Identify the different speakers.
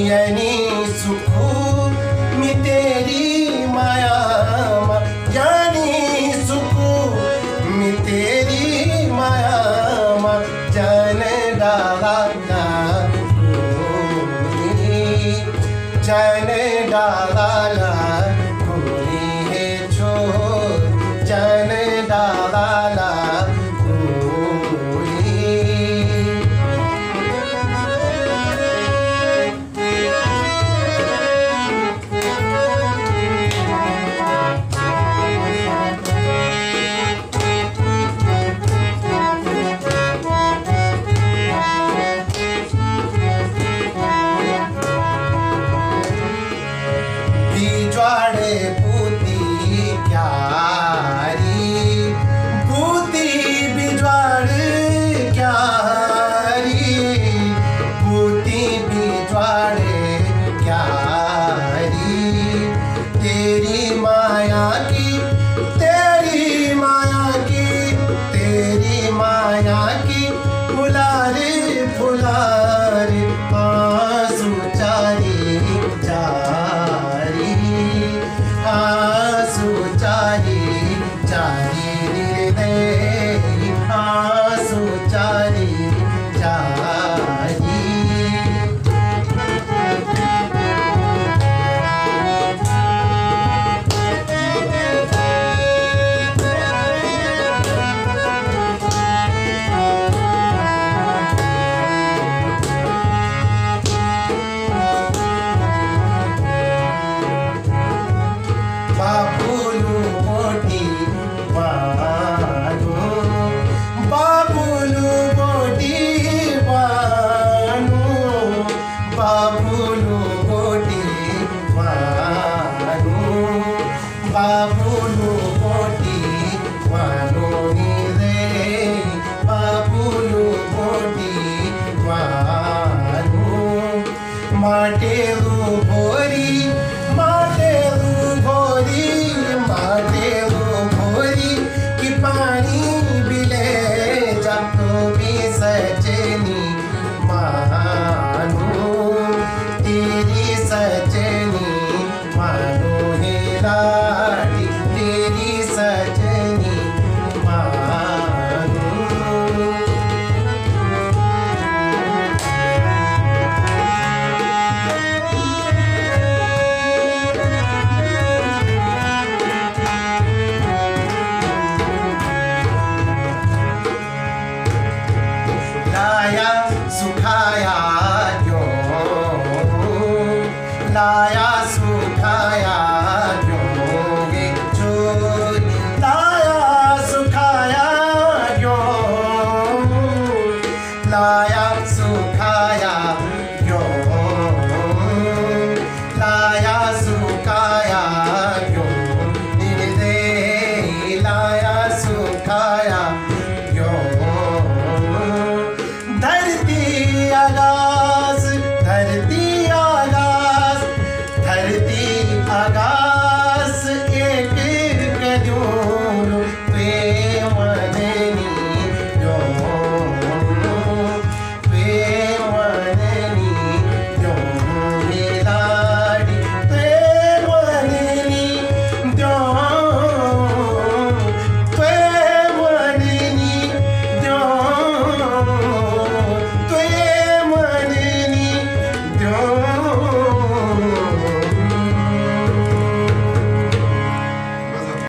Speaker 1: यानी सुखू मी तेरी माया यानी सुखू मी तेरी माया जन डाला जन डाला गोरी है छोर जन डाला बिजवाड़े पूती क्यारी पूती बिजवाड़ क्यारी पूती बिजवाड़े क्यारी तेरी माया की तेरी माया की तेरी माया की फुलारी फुलारी आंसू चारी आंसू चारी चारी निर्दयी आंसू चारी चारी बाबुलू बोटी बानू बाबुलू बोटी बानू बाबुलू बोटी बानू बाबुलू बोटी बानू रे बाबुलू बोटी बानू माटेरू भोरी माटेरू भोरी माटेरू भोरी की पानी बिले जातो भी सजनी मानू तेरी सजनी मानो हे लाडी तेरी सजनी मानू लाया सुखाया क्यों लाया सुखाया क्यों गे चोर लाया सुखाया क्यों लाया सुखाया क्यों लाया सुखाया क्यों निर्दयी लाया सुखाया